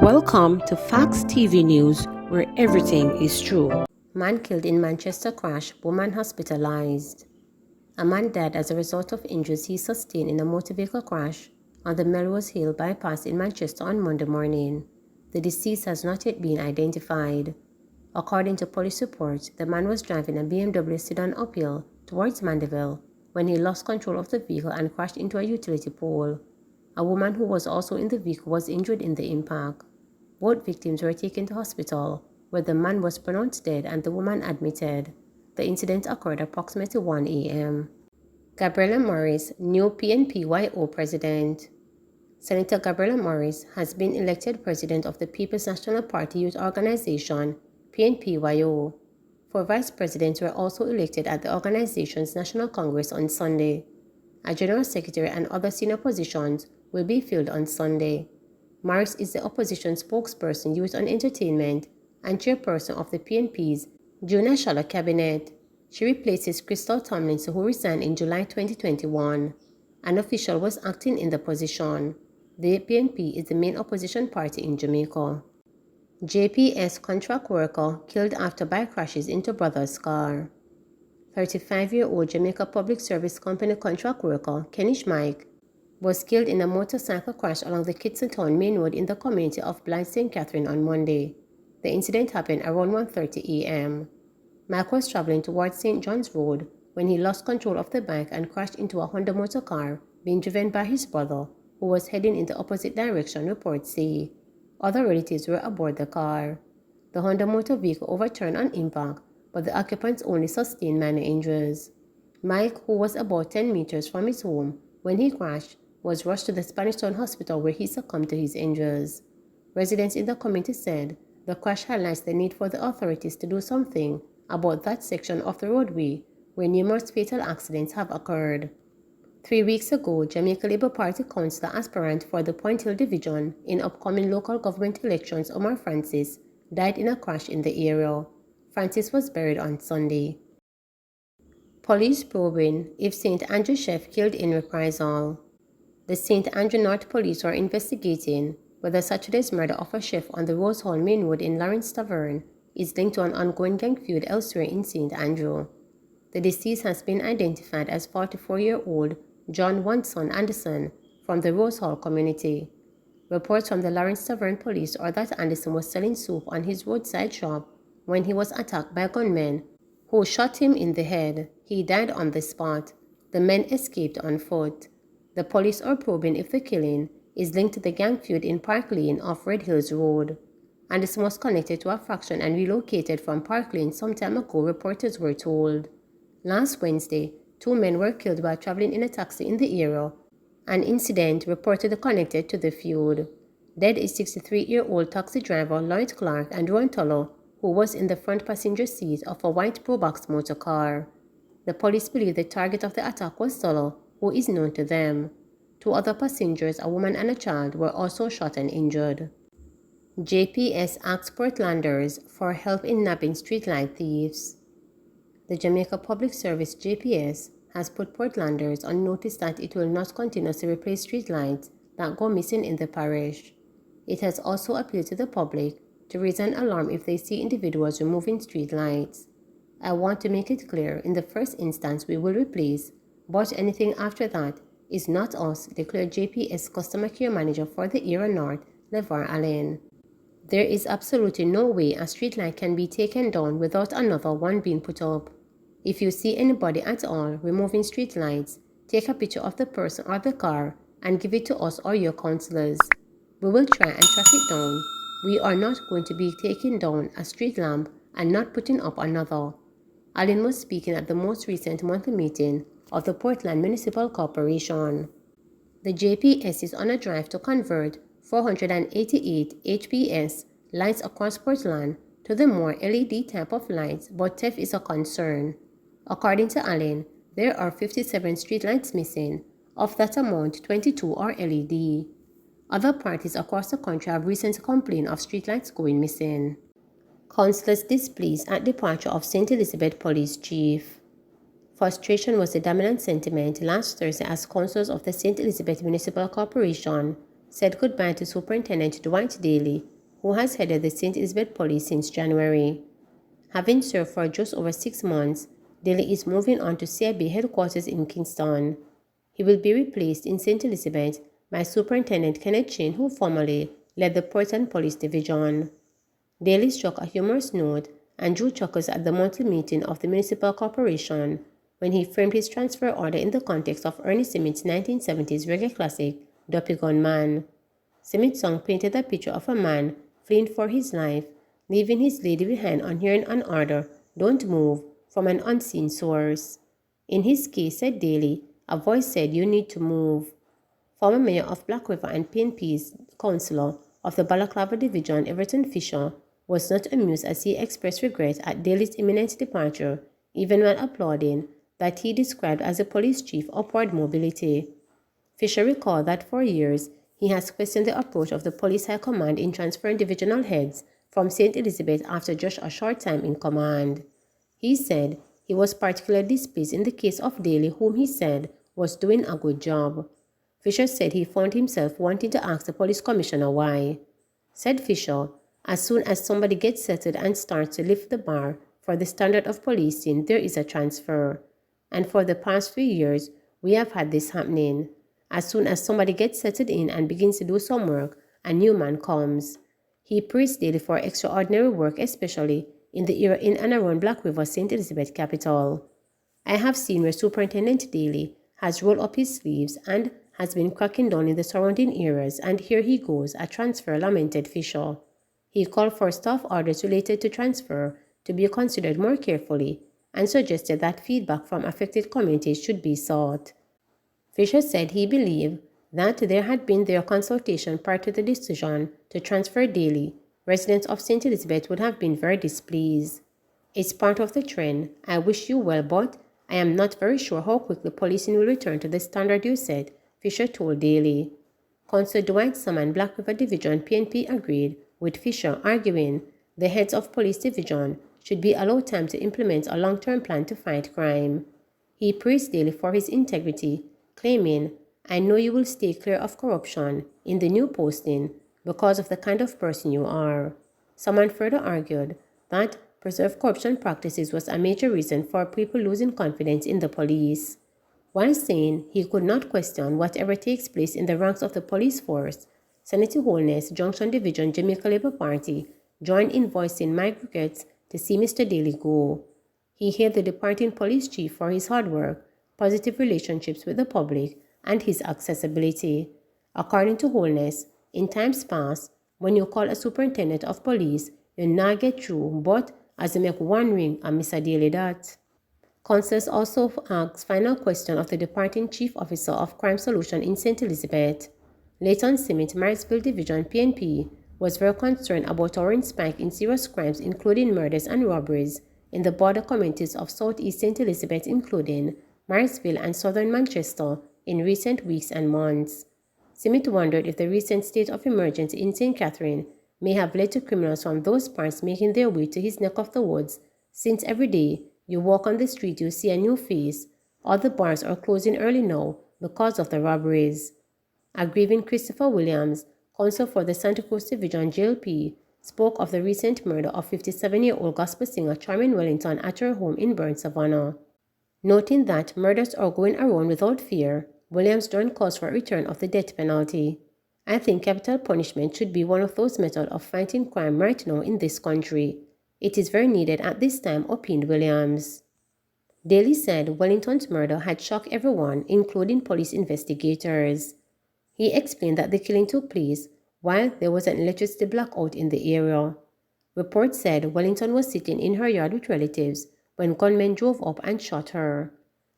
Welcome to Facts TV News, where everything is true. Man killed in Manchester crash, woman hospitalized. A man died as a result of injuries he sustained in a motor vehicle crash on the Melrose Hill bypass in Manchester on Monday morning. The deceased has not yet been identified. According to police reports, the man was driving a BMW sedan uphill towards Mandeville when he lost control of the vehicle and crashed into a utility pole. A woman who was also in the vehicle was injured in the impact. Both victims were taken to hospital, where the man was pronounced dead and the woman admitted. The incident occurred approximately 1 a.m. Gabriella Morris, new PNPYO president. Senator Gabriella Morris has been elected president of the People's National Party Youth Organization, PNPYO. 4 vice presidents were also elected at the organization's National Congress on Sunday. A general secretary and other senior positions will be filled on Sunday. Morris is the opposition spokesperson, youth and entertainment, and chairperson of the PNP's Junior Shadow Cabinet. She replaces Crystal Tomlinson, who resigned in July 2021. An official was acting in the position. The PNP is the main opposition party in Jamaica. JPS contract worker killed after bike crashes into brother's car. 35-year-old Jamaica Public Service Company contract worker Kenish Mike was killed in a motorcycle crash along the Kitson Town main road in the community of Blythe St. Catherine on Monday. The incident happened around 1:30 a.m. Mike was traveling towards St. John's Road when he lost control of the bike and crashed into a Honda motor car being driven by his brother, who was heading in the opposite direction, reports say. Other relatives were aboard the car. The Honda motor vehicle overturned on impact, but the occupants only sustained minor injuries. Mike, who was about 10 meters from his home when he crashed, was rushed to the Spanish Town Hospital where he succumbed to his injuries. Residents in the community said the crash highlights the need for the authorities to do something about that section of the roadway where numerous fatal accidents have occurred. 3 weeks ago, Jamaica Labour Party councillor aspirant for the Point Hill division in upcoming local government elections, Omar Francis, died in a crash in the area. Francis was buried on Sunday. Police probing if St. Andrew chef killed in reprisal. The St. Andrew North Police are investigating whether Saturday's murder of a chef on the Rose Hall Main Road in Lawrence Tavern is linked to an ongoing gang feud elsewhere in St. Andrew. The deceased has been identified as 44-year-old John Wanson Anderson from the Rose Hall community. Reports from the Lawrence Tavern Police are that Anderson was selling soup on his roadside shop when he was attacked by gunmen who shot him in the head. He died on the spot. The men escaped on foot. The police are probing if the killing is linked to the gang feud in Park Lane off Red Hills Road. Anderson was connected to a faction and relocated from Park Lane some time ago, reporters were told. Last Wednesday, 2 men were killed while traveling in a taxi in the area, an incident reportedly connected to the feud. Dead is 63-year-old taxi driver Lloyd Clark and Ron Tullo, who was in the front passenger seat of a white Probox motor car. The police believe the target of the attack was Tullo, who is known to them. 2 other passengers, a woman and a child, were also shot and injured. JPS asks Portlanders for help in nabbing streetlight thieves. The Jamaica Public Service JPS has put Portlanders on notice that it will not continuously replace streetlights that go missing in the parish. It has also appealed to the public to raise an alarm if they see individuals removing streetlights. I want to make it clear, in the first instance we will replace, but anything after that is not us, declared JPS Customer Care Manager for the Area North, LeVar Allen. There is absolutely no way a streetlight can be taken down without another one being put up. If you see anybody at all removing streetlights, take a picture of the person or the car and give it to us or your counselors. We will try and track it down. We are not going to be taking down a street lamp and not putting up another. Allen was speaking at the most recent monthly meeting of the Portland Municipal Corporation. The JPS is on a drive to convert 488 HPS lights across Portland to the more LED type of lights, but theft is a concern. According to Allen, there are 57 streetlights missing. Of that amount, 22 are LED. Other parties across the country have recently complained of streetlights going missing. Councillors displeased at departure of St. Elizabeth Police Chief. Frustration was the dominant sentiment last Thursday as councillors of the St. Elizabeth Municipal Corporation said goodbye to Superintendent Dwight Daly who has headed the St. Elizabeth Police since January. Having served for just over 6 months, Daly is moving on to CIB headquarters in Kingston. He will be replaced in St. Elizabeth by Superintendent Kenneth Chin, who formerly led the Portland Police Division. Daly struck a humorous note and drew chuckles at the monthly meeting of the municipal corporation when he framed his transfer order in the context of Ernie Smith's 1970s reggae classic, Duppy Gun Man. Smith's song painted a picture of a man fleeing for his life, leaving his lady behind on hearing an order, "Don't move," from an unseen source. In his case, said Daly, a voice said, "You need to move." Former mayor of Black River and PNP's councillor of the Balaclava Division, Everton Fisher, was not amused as he expressed regret at Daly's imminent departure, even while applauding that he described as the police chief upward mobility. Fisher recalled that for years he has questioned the approach of the police high command in transferring divisional heads from St. Elizabeth after just a short time in command. He said he was particularly displeased in the case of Daly, whom he said was doing a good job. Fisher said he found himself wanting to ask the police commissioner why. Said Fisher, "As soon as somebody gets settled and starts to lift the bar for the standard of policing, there is a transfer. And for the past 3 years, we have had this happening. As soon as somebody gets settled in and begins to do some work, a new man comes." He praised Daly for extraordinary work, especially in the era in and around Black River, St. Elizabeth capital. "I have seen where Superintendent Daly has rolled up his sleeves and has been cracking down in the surrounding areas, and here he goes, a transfer," lamented Fisher. He called for staff orders related to transfer to be considered more carefully and suggested that feedback from affected communities should be sought. Fisher said he believed that there had been their consultation prior to the decision to transfer Daly. Residents of St. Elizabeth would have been very displeased. "It's part of the trend. I wish you well, but I am not very sure how quickly policing will return to the standard you set," Fisher told Daly. Councillor Dwight Salmon, Black River Division PNP, agreed with Fisher, arguing the heads of police division should be allowed time to implement a long-term plan to fight crime. He praised Daly for his integrity, claiming, "I know you will stay clear of corruption in the new posting because of the kind of person you are." Someone further argued that preserved corruption practices was a major reason for people losing confidence in the police. While saying he could not question whatever takes place in the ranks of the police force, Senator Holness, Junction Division, Jamaica Labour Party, joined in voicing my regrets to see Mr. Daly go. He hailed the departing police chief for his hard work, positive relationships with the public, and his accessibility. According to Holness, in times past, when you call a superintendent of police, you not get through, but as you make one ring, and Mr. Daly that. Councillors also asked final question of the departing Chief Officer of Crime Solution in St. Elizabeth. Leighton Simit, Marysville Division PNP, was very concerned about a worrying spike in serious crimes, including murders and robberies, in the border communities of Southeast St. Elizabeth, including Marysville and southern Manchester, in recent weeks and months. Simit wondered if the recent state of emergency in St. Catherine may have led to criminals from those parts making their way to his neck of the woods, since every day you walk on the street, you see a new face. All the bars are closing early now because of the robberies. A grieving Christopher Williams, counsel for the Santa Cruz Division JLP, spoke of the recent murder of 57-year-old gospel singer Charmaine Wellington at her home in Burnt Savannah. Noting that murders are going around without fear, Williams joined calls for a return of the death penalty. "I think capital punishment should be one of those methods of fighting crime right now in this country. It is very needed at this time," opined Williams. Daly said Wellington's murder had shocked everyone, including police investigators. He explained that the killing took place while there was an electricity blackout in the area. Reports said Wellington was sitting in her yard with relatives when gunmen drove up and shot her.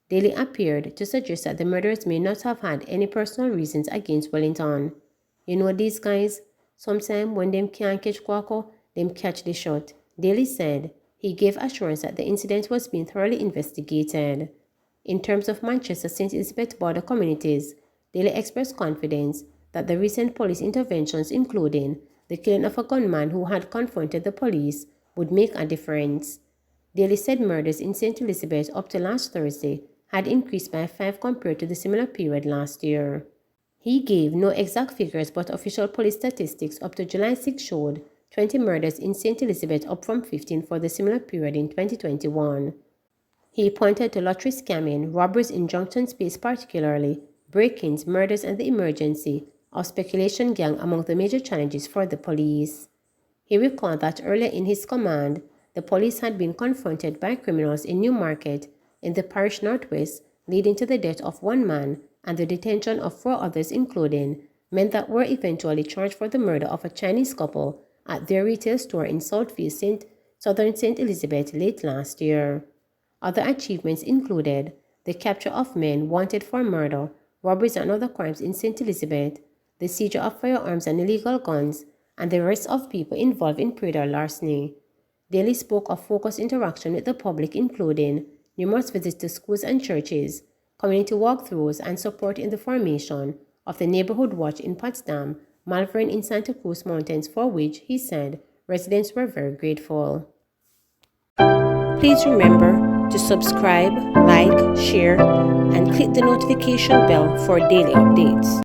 Daly appeared to suggest that the murderers may not have had any personal reasons against Wellington. "You know these guys? Sometimes when them can't catch Quaco, them catch the shot," Daly said. He gave assurance that the incident was being thoroughly investigated. In terms of Manchester St. Elizabeth border communities, Daly expressed confidence that the recent police interventions, including the killing of a gunman who had confronted the police, would make a difference. Daly said murders in St. Elizabeth up to last Thursday had increased by 5 compared to the similar period last year. He gave no exact figures, but official police statistics up to July 6 showed 20 murders in St. Elizabeth, up from 15 for the similar period in 2021. He pointed to lottery scamming, robberies in Junction Space particularly, break-ins, murders, and the emergency of speculation gang among the major challenges for the police. He recalled that earlier in his command, the police had been confronted by criminals in Newmarket in the parish northwest, leading to the death of one man and the detention of 4 others, including men that were eventually charged for the murder of a Chinese couple at their retail store in Southview, Southern St. Elizabeth late last year. Other achievements included the capture of men wanted for murder, robberies and other crimes in St. Elizabeth, the seizure of firearms and illegal guns, and the arrest of people involved in predatory larceny. Daly spoke of focused interaction with the public, including numerous visits to schools and churches, community walkthroughs, and support in the formation of the Neighborhood Watch in Potsdam, Malvern in Santa Cruz Mountains, for which, he said, residents were very grateful. Please remember to subscribe, like, share, and click the notification bell for daily updates.